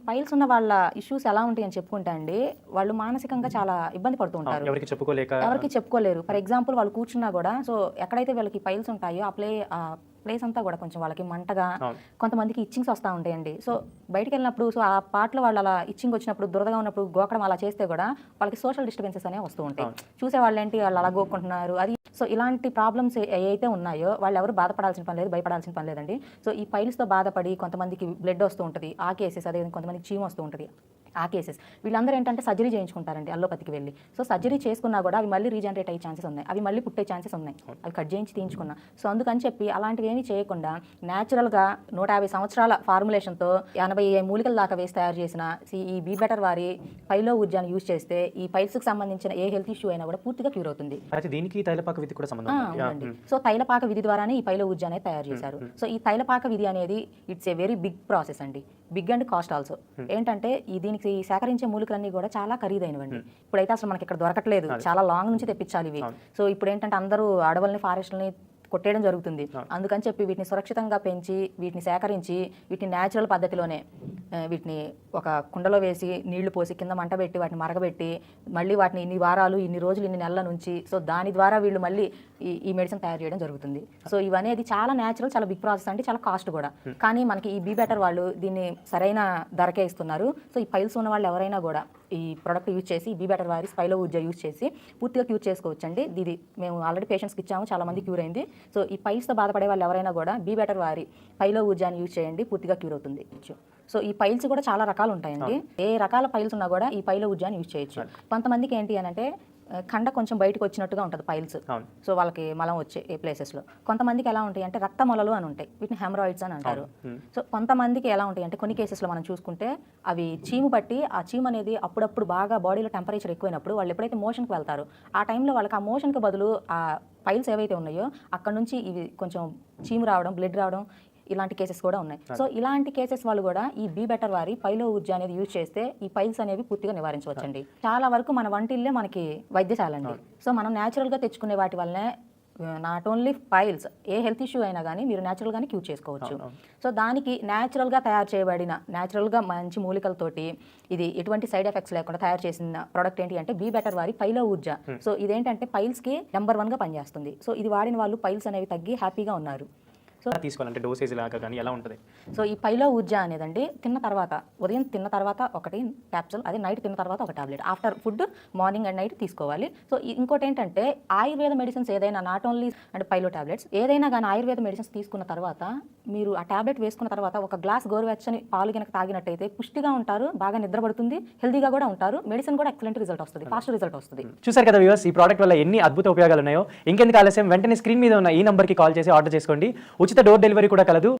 Piles ఉన్న వాళ్ళ issues ఎలా ఉంటాయి అని చెప్పుకుంటే అండి, వాళ్ళు మానసికంగా చాలా ఇబ్బంది పడుతూ ఉంటారు. ఎవరికి చెప్పుకోలేరు. ఫర్ ఎగ్జాంపుల్ వాళ్ళు కూర్చున్నా కూడా, సో ఎక్కడైతే వీళ్ళకి పైల్స్ ఉంటాయో ఆ ప్లేస్ అంతా కూడా కొంచెం వాళ్ళకి మంటగా, కొంతమందికి ఇచ్చింగ్స్ వస్తూ ఉంటాయండి. సో బయటికి వెళ్ళినప్పుడు, సో ఆ పార్ట్లో వాళ్ళు అలా ఇచ్చింగ్ వచ్చినప్పుడు, దురదగా ఉన్నప్పుడు గోకడం అలా చేస్తే కూడా వాళ్ళకి సోషల్ డిస్టర్బెన్సెస్ అనేవి వస్తూ ఉంటాయి. చూసే వాళ్ళు ఏంటి, వాళ్ళు అలా గోక్కుంటున్నారు అది. సో ఇలాంటి ప్రాబ్లమ్స్ ఏవైతే ఉన్నాయో వాళ్ళు ఎవరు బాధపడాల్సిన పని లేదు, భయపడాల్సిన పని లేదండి. సో ఈ పైల్స్తో బాధపడి కొంతమందికి బ్లడ్ వస్తూ ఉంటుంది, ఆ కేసెస్. అదే కొంతమందికి చీమ వస్తూ ఉంటుంది, ఆ కేసెస్. వీళ్ళందరూ ఏంటంటే సర్జరీ చేయించుకుంటారండి అల్లోపతికి వెళ్ళి. సో సర్జరీ చేసుకున్నా కూడా అవి మళ్ళీ రీజనరేట్ అయ్యే ఛాన్సెస్ ఉన్నాయి, అవి మళ్ళీ పుట్టే ఛాన్సెస్ ఉన్నాయి, అవి కట్ చేయించి తీయించుకున్నా. సో అందుకని చెప్పి అలాంటివి ఏమీ చేయకుండా న్యాచురల్గా 150 సంవత్సరాల ఫార్ములేషన్తో 80 మూలికల దాకా వేసి తయారు చేసిన ఈ బీ బెటర్ వారి పైలో ఊర్జాన్ని యూజ్ చేస్తే ఈ పైల్స్కి సంబంధించిన ఏ హెల్త్ ఇష్యూ అయినా కూడా పూర్తిగా క్యూర్ అవుతుంది. దీనికి తైలపాక విధి కూడా సంబంధం ఉందండి. సో తైలపాక విధి ద్వారానే ఈ పైలో ఊర్జా అనేది తయారు చేశారు. సో ఈ తైలపాక విధి అనేది it's a very big process అండి, బిగ్ అండ్ కాస్ట్ ఆల్సో. ఏంటంటే దీనికి సేకరించే మూలికలన్నీ కూడా చాలా ఖరీదైనవండి. ఇప్పుడైతే అసలు మనకి ఇక్కడ దొరకట్లేదు, చాలా లాంగ్ నుంచి తెప్పించాలి ఇవి. సో ఇప్పుడు ఏంటంటే అందరూ అడవుల్ని, ఫారెస్ట్లని కొట్టేయడం జరుగుతుంది. అందుకని చెప్పి వీటిని సురక్షితంగా పెంచి, వీటిని సేకరించి, వీటిని న్యాచురల్ పద్ధతిలోనే వీటిని ఒక కుండలో వేసి నీళ్లు పోసి కింద మంట పెట్టి వాటిని మరగబెట్టి మళ్ళీ వాటిని ఇన్ని వారాలు, ఇన్ని రోజులు, ఇన్ని నెలల నుంచి, సో దాని ద్వారా వీళ్ళు మళ్ళీ ఈ మెడిసిన్ తయారు చేయడం జరుగుతుంది. సో ఇవనేది చాలా న్యాచురల్, చాలా బిగ్ ప్రాసెస్ అండి, చాలా కాస్ట్ కూడా. కానీ మనకి ఈ బీ బెటర్ వాళ్ళు దీన్ని సరైన ధరకే ఇస్తున్నారు. సో ఈ పైల్స్ ఉన్న వాళ్ళు ఎవరైనా కూడా ఈ ప్రోడక్ట్ యూజ్ చేసి, బీ బెటర్ వారి స్పైలో ఊర్జా యూజ్ చేసి పూర్తిగా క్యూర్ చేసుకోవచ్చండి. ఇది మేము ఆల్రెడీ పేషెంట్స్కి ఇచ్చాము, చాలా మంది క్యూర్ అయింది. సో ఈ పైల్స్తో బాధపడే వాళ్ళు ఎవరైనా కూడా బీ బెటర్ వారి పైలో ఊర్జాని యూజ్ చేయండి, పూర్తిగా క్యూర్ అవుతుంది. సో ఈ పైల్స్ కూడా చాలా రకాలు ఉంటాయండి. ఏ రకాల పైల్స్ ఉన్నా కూడా ఈ పైలో ఊర్జాని యూజ్ చేయొచ్చు. కొంతమందికి ఏంటి అని అంటే కండ కొంచెం బయటకు వచ్చినట్టుగా ఉంటుంది పైల్స్. సో వాళ్ళకి మలం వచ్చే ఏ ప్లేసెస్లో. కొంతమందికి ఎలా ఉంటాయి అంటే రక్త మొలలు అని ఉంటాయి, వీటిని హెమరాయిడ్స్ అని అంటారు. సో కొంతమందికి ఎలా ఉంటాయి అంటే కొన్ని కేసెస్లో మనం చూసుకుంటే అవి చీము పట్టి, ఆ చీము అనేది అప్పుడప్పుడు బాగా బాడీలో టెంపరేచర్ ఎక్కువైనప్పుడు వాళ్ళు ఎప్పుడైతే మోషన్కి వెళ్తారో ఆ టైంలో వాళ్ళకి ఆ మోషన్కి బదులు ఆ పైల్స్ ఏవైతే ఉన్నాయో అక్కడ నుంచి ఇవి కొంచెం చీము రావడం, బ్లడ్ రావడం, ఇలాంటి కేసెస్ కూడా ఉన్నాయి. సో ఇలాంటి కేసెస్ వాళ్ళు కూడా ఈ బీ బెటర్ వారి పైలో ఊర్జా అనేది యూజ్ చేస్తే ఈ పైల్స్ అనేవి పూర్తిగా నివారించవచ్చండి. చాలా వరకు మన వంటిల్లే మనకి వైద్యశాల అండి. సో మనం న్యాచురల్గా తెచ్చుకునే వాటి వల్లనే not only piles, A health issue అయినా కానీ మీరు న్యాచురల్గానే క్యూర్ చేసుకోవచ్చు. సో దానికి న్యాచురల్గా తయారు చేయబడిన, న్యాచురల్గా మంచి మూలికలతోటి ఇది ఎటువంటి సైడ్ ఎఫెక్ట్స్ లేకుండా తయారు చేసిన ప్రోడక్ట్ ఏంటి అంటే బీ బెటర్ వారి పైలో ఊర్జా. సో ఇదేంటంటే పైల్స్కి నెంబర్ 1గా పనిచేస్తుంది. సో ఇది వాడిన వాళ్ళు పైల్స్ అనేవి తగ్గి హ్యాపీగా ఉన్నారు. సో తీసుకోవాలంటే డోసేజ్ లాగా కానీ ఎలా ఉంటుంది? సో ఈ పైలో ఊర్జా అనేదండి తిన్న తర్వాత, ఉదయం తిన్న తర్వాత ఒకటి క్యాప్సూల్, అదే నైట్ తిన్న తర్వాత ఒక tablet, after food morning and night తీసుకోవాలి. సో ఇంకోటి ఏంటంటే ఆయుర్వేద మెడిసిన్స్ ఏదైనా, నాట్ ఓన్లీ అంటే పైలో టాబ్లెట్స్ ఏదైనా కానీ ఆయుర్వేద మెడిసిన్స్ తీసుకున్న తర్వాత మీరు ఆ టాబ్లెట్ వేసుకున్న తర్వాత ఒక గ్లాస్ గోరువెచ్చని పాలు కనుక తాగినట్టయితే పుష్టిగా ఉంటారు, బాగా నిద్రపడుతుంది, హెల్దీగా కూడా ఉంటారు, మెడిసిన్ కూడా ఎక్సలెంట్ రిజల్ట్ వస్తుంది, ఫాస్ట్ రిజల్ట్ వస్తుంది. చూసారు కదా వ్యూవర్స్, ఈ ప్రోడక్ట్ వల్ల ఎన్ని అద్భుత ఉపయోగాలు ఉన్నాయో. ఇంకెందుకు ఆలస్యం, వెంటనే స్క్రీన్ మీద ఉన్న ఈ నంబర్కి కాల్ చేసి ఆర్డర్ చేసుకోండి. ఉచిత డోర్ డెలివరీ కూడా కలదు.